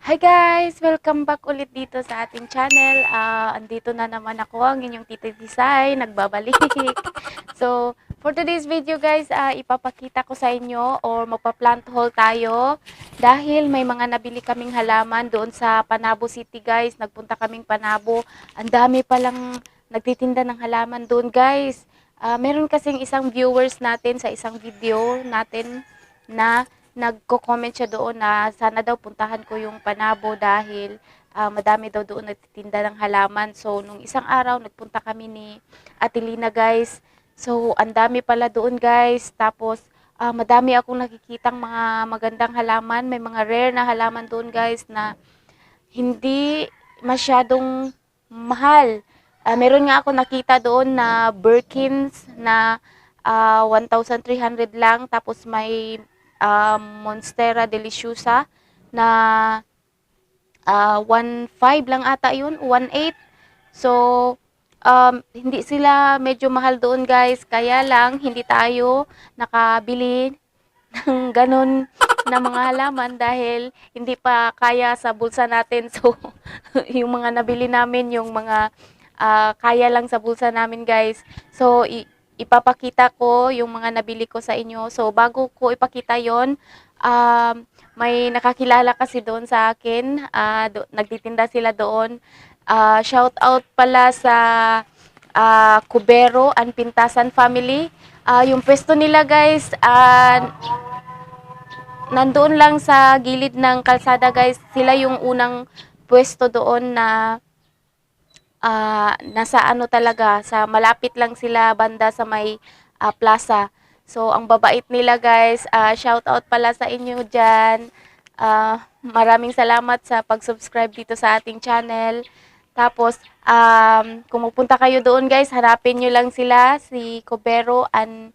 Hi guys! Welcome back ulit dito sa ating channel. Andito na naman ako, ang inyong Tita Tisay, nagbabalik. So, for today's video guys, ipapakita ko sa inyo or magpa-plant haul tayo. Dahil may mga nabili kaming halaman doon sa Panabo City guys. Nagpunta kaming Panabo. Ang dami palang nagtitinda ng halaman doon guys. Meron kasing isang viewers natin sa isang video natin na nagko-comment siya doon na sana daw puntahan ko yung Panabo dahil madami daw doon nagtitinda ng halaman. So, nung isang araw, nagpunta kami ni Atilina guys. So, ang dami pala doon guys. Tapos, madami akong nakikitang mga magandang halaman. May mga rare na halaman doon guys na hindi masyadong mahal. Meron nga ako nakita doon na Birkins na 1,300 lang. Tapos may Monstera Deliciosa na 1,500 lang ata yun, 1,800. So, hindi sila medyo mahal doon guys. Kaya lang, hindi tayo nakabili ng ganun na mga halaman dahil hindi pa kaya sa bulsa natin. So, yung mga nabili namin, yung mga kaya lang sa bulsa namin guys. So, ipapakita ko yung mga nabili ko sa inyo. So, bago ko ipakita yon, may nakakilala kasi doon sa akin. Nagtitinda sila doon. Shout out pala sa Cubero and Pintasan family. Yung pwesto nila guys, nandoon lang sa gilid ng kalsada guys. Sila yung unang pwesto doon na nasa ano talaga, sa malapit lang sila banda sa may plaza. So, ang babait nila guys. Shout out pala sa inyo dyan. Maraming salamat sa pag-subscribe dito sa ating channel. Tapos, kung magpunta kayo doon guys, hanapin nyo lang sila, si Cobero and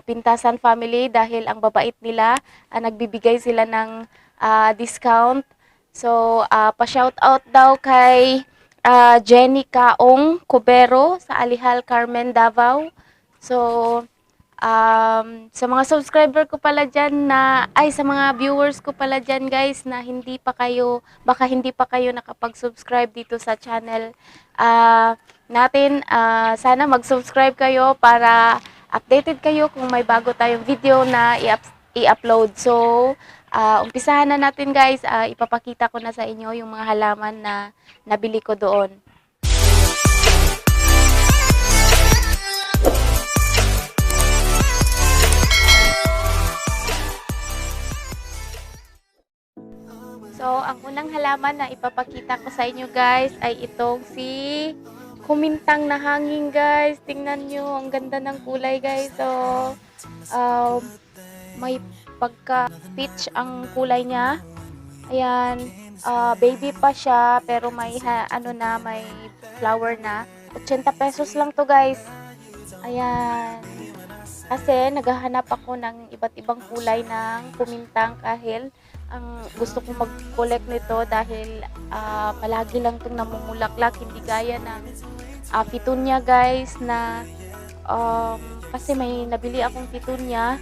Pintasan family dahil ang babait nila. Nagbibigay sila ng discount. So, pa-shout out daw kay Jenny Kaong Cubero sa Alihal, Carmen, Davao. So, sa mga subscriber ko pala dyan sa mga viewers ko pala dyan guys na baka hindi pa kayo nakapag-subscribe dito sa channel natin. Sana mag-subscribe kayo para updated kayo kung may bago tayong video na i-upload. So, umpisahan na natin guys. Ipapakita ko na sa inyo yung mga halaman na nabili ko doon. So, ang unang halaman na ipapakita ko sa inyo guys ay itong si kumintang na hanging guys. Tingnan nyo, ang ganda ng kulay guys. So, may pagka peach ang kulay niya. Ayan, baby pa siya pero may may flower na. 80 pesos lang to guys. Ayan. Kasi naghahanap ako ng iba't ibang kulay ng kumintang kahil ang gusto kong mag-collect nito dahil palagi lang itong namumulaklak, hindi gaya ng petunia guys na kasi may nabili akong petunia.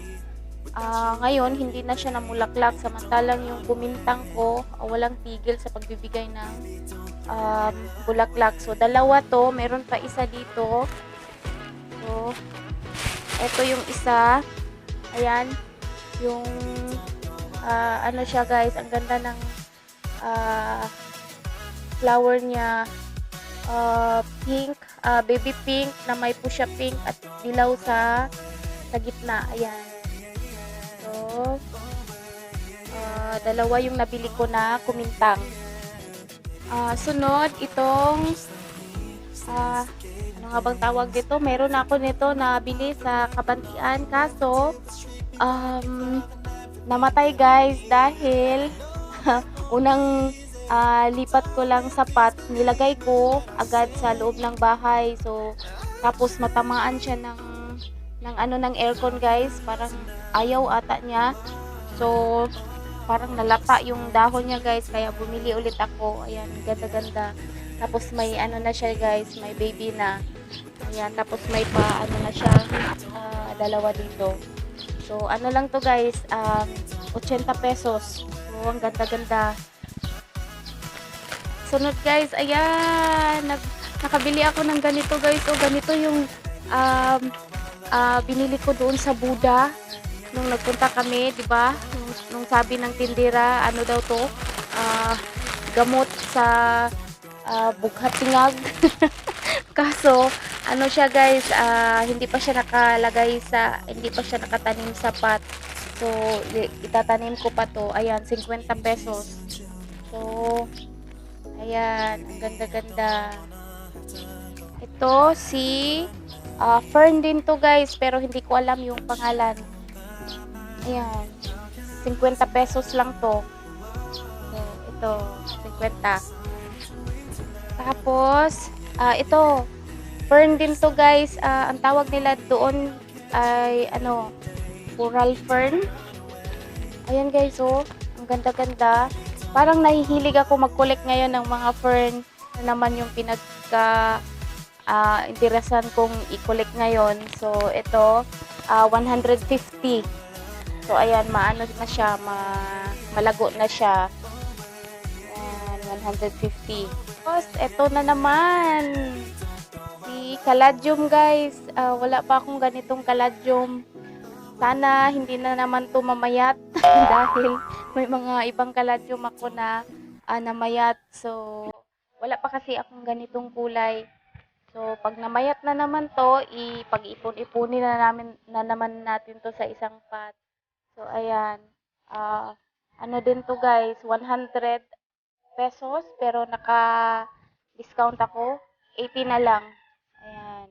Ngayon hindi na siya namulaklak, samantalang yung kumintang ko walang tigil sa pagbibigay ng bulaklak. So dalawa to, meron pa isa dito. So ito yung isa. Ayan yung ano siya guys, ang ganda ng flower niya, pink, baby pink na may pusha pink at dilaw sa gitna. Ayan. So, dalawa yung nabili ko na kumintang. Sunod, itong ano nga bang tawag dito? Meron ako nito nabili sa Kabantian kaso namatay guys dahil unang lipat ko lang sapat, nilagay ko agad sa loob ng bahay. So tapos matamaan siya ng aircon guys, parang ayaw ata niya. So parang nalapa yung dahon niya guys, kaya bumili ulit ako. Ayan, ganda-ganda. Tapos may na siya guys, may baby na. Ayan, tapos may pa na siya, dalawa dito. So, ano lang to guys, 80 pesos. So, ang ganda-ganda. sunod guys, ayan, nakabili ako ng ganito guys. So, ganito yung binili ko doon sa Buda nung nagpunta kami, di ba? Nung sabi ng tindera, ano daw to? Gamot sa bughat-tingag. Kaso, ano siya guys, hindi pa siya hindi pa siya nakatanim sa pot. So, itatanim ko pa to. Ayan, 50 pesos. So, ayan, ang ganda-ganda. Ito, si Fern din to guys, pero hindi ko alam yung pangalan. Ayan, 50 pesos lang to. So, ito, 50. Tapos, ito, Fern din to guys. Ang tawag nila doon ay, coral fern. Ayan guys, oh, ang ganda-ganda. Parang nahihilig ako mag-collect ngayon ng mga fern na naman yung interesan kong i-collect ngayon. So, ito, 150. So, ayan, maano na siya, malago na siya. Ayan, 150. Tapos, ito na naman. Si caladium, guys. Wala pa akong ganitong caladium. Sana hindi na naman to mamayat dahil may mga ibang caladium ako na namayat. So, wala pa kasi akong ganitong kulay. So, pag namayat na naman to, ipag-ipon-ipunin na naman natin to sa isang pot. So, ayan. Ano din to guys, 100 pesos, pero naka-discount ako. 80 na lang. Ayan.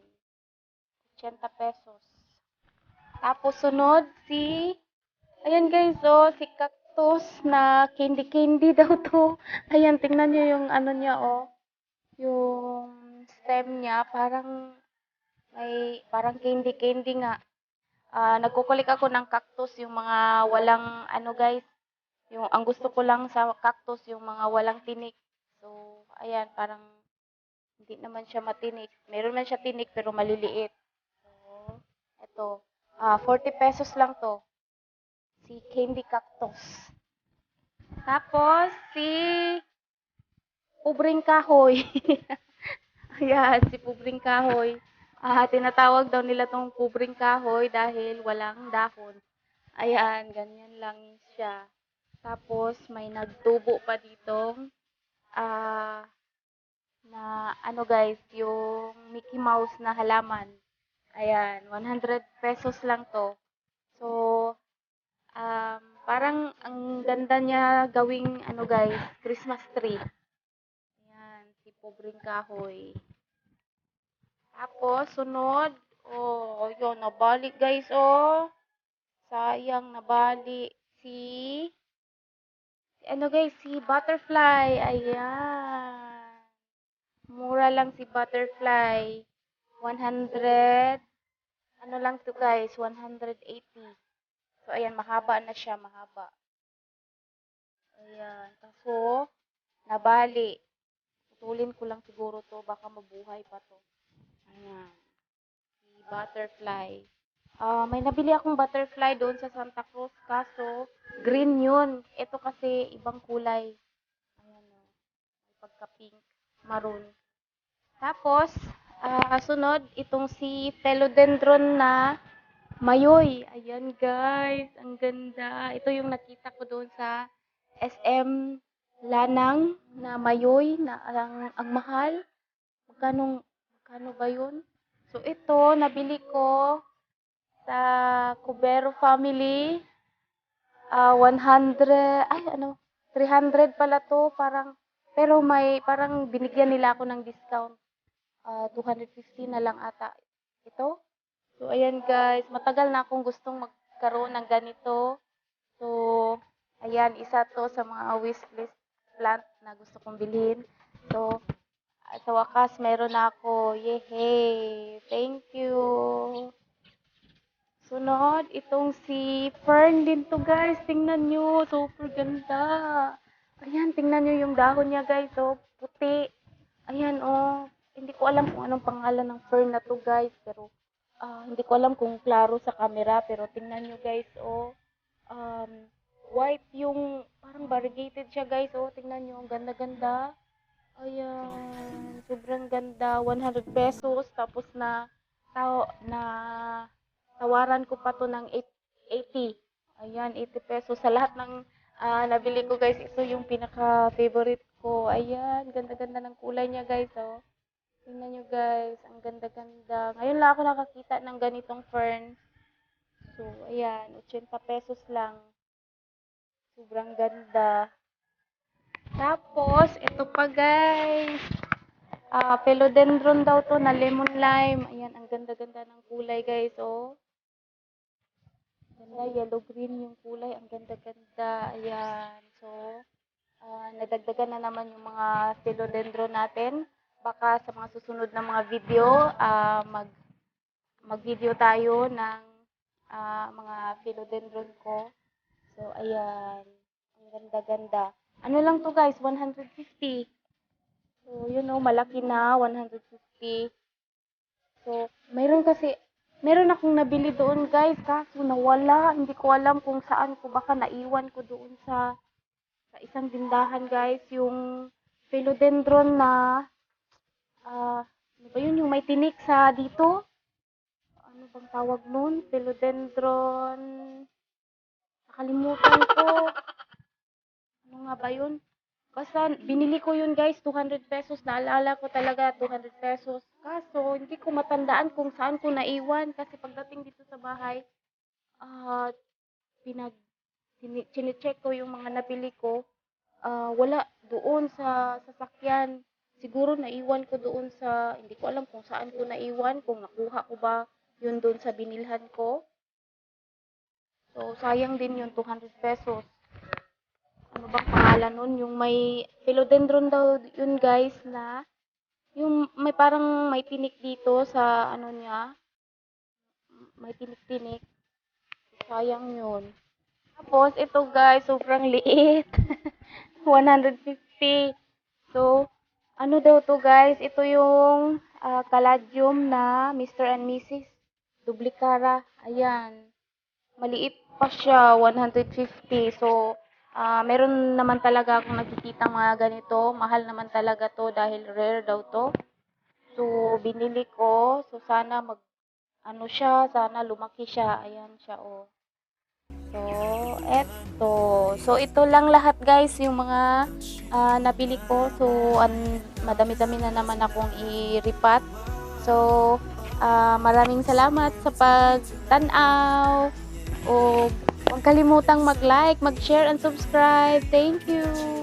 80 pesos. Tapos, sunod, ayan guys, oh, si cactus na candy-candy daw to. Ayan, tingnan nyo yung ano niya, oh. Yung stem niya, parang candy-candy nga. Nagkukulik ako ng cactus, yung mga walang, guys, ang gusto ko lang sa cactus, yung mga walang tinik. So, ayan, parang hindi naman siya matinik. Meron man siya tinik, pero maliliit. So, ito. 40 pesos lang to. Si candy cactus. Tapos, si Pubring kahoy. Ayan, si Pubring kahoy. Tinatawag daw nila tong pubring kahoy dahil walang dahon. Ayan, ganyan lang siya. Tapos, may nagtubo pa dito. Na guys, yung Mickey Mouse na halaman. Ayan, 100 pesos lang to. So, parang ang ganda niya gawing guys, Christmas tree. Ayan, si Pubring kahoy. Tapos, sunod, yun, nabalik guys, sayang, nabalik. Si butterfly, ayan. Mura lang si butterfly. 100, lang to guys, 180. So, ayan, mahaba na siya, mahaba. Ayan, kaso, nabali. Putulin ko lang siguro to, baka mabuhay pa to. Ayan, si butterfly. May nabili akong butterfly doon sa Santa Cruz, kaso, green yun. Ito kasi, ibang kulay. Ayan, pagka-pink, maroon. Tapos, sunod, itong si philodendron na mayoy. Ayan guys, ang ganda. Ito yung nakita ko doon sa SM Lanang na mayoy na ang mahal. Magkano ba yun? So ito, nabili ko sa Cubero Family. 100, 300 pala to. Pero parang binigyan nila ako ng discount. 250 na lang ata ito. So, ayan guys, matagal na akong gustong magkaroon ng ganito. So, ayan, isa to sa mga wishlist plant na gusto kong bilhin. So, sa wakas, meron na ako. Yehey! Thank you! Sunod, itong si Fern din to guys. Tingnan nyo, super ganda. Ayan, tingnan nyo yung dahon niya guys. Puti. Ayan, hindi ko alam kung anong pangalan ng fern na to guys, pero hindi ko alam kung klaro sa camera, pero tingnan nyo guys, white yung, parang variegated siya guys, tingnan nyo, ang ganda-ganda. Ayan, sobrang ganda, 100 pesos tapos na tawaran ko pa 'to ng 80. Ayan, 80 pesos sa lahat ng, nabili ko guys, ito yung pinaka-favorite ko. Ayan, ganda-ganda ng kulay niya guys, oh. Tingnan niyo guys, ang ganda-ganda. Ngayon lang ako nakakita ng ganitong fern. So, ayan, 80 pesos lang. Sobrang ganda. Tapos, ito pa guys. Philodendron daw to na lemon lime. Ayan, ang ganda-ganda ng kulay guys, oh. Ganda, yellow green yung kulay. Ang ganda-ganda. Ayan. So, nadagdagan na naman yung mga philodendron natin. Baka sa mga susunod na mga video, mag-video tayo ng mga philodendron ko. So, ayan. Ang ganda-ganda. Ano lang to guys, 150. So, you know, malaki na, 150. So, meron akong nabili doon guys, kaso nawala. Hindi ko alam kung saan ko, baka naiwan ko doon sa isang tindahan guys, yung philodendron na, ano ba yun, yung may tinik sa dito? Ano bang tawag nun? Philodendron, nakalimutan ko. Ano nga ba yun? Basta binili ko yun guys, 200 pesos. Naalala ko talaga, 200 pesos. Kaso, hindi ko matandaan kung saan ko naiwan. Kasi pagdating dito sa bahay, ah, pinag, chinecheck ko yung mga nabili ko. Wala doon sa sasakyan. Siguro naiwan ko doon sa, hindi ko alam kung saan ko naiwan, kung nakuha ko ba yun doon sa binilhan ko. So, sayang din yung 200 pesos. Ano bang pangalan nun? Yung may philodendron daw yun guys na yung may parang may tinik dito sa ano niya, may tinik-tinik. Sayang yun. Tapos ito guys, sobrang liit. 150. So, ano daw to guys? Ito yung caladium na Mr. and Mrs. Dublicara. Ayan. Maliit pa siya, 150. So, meron naman talaga akong nakikita mga ganito. Mahal naman talaga to dahil rare daw to. So, binili ko. So, sana ano siya, sana lumaki siya. Ayan siya, oh. So, eto. So, ito lang lahat guys, yung mga nabili ko. So, madami-dami na naman akong i-repat. So, maraming salamat sa pagtanaw. O, huwag kalimutang mag-like, mag-share, and subscribe. Thank you!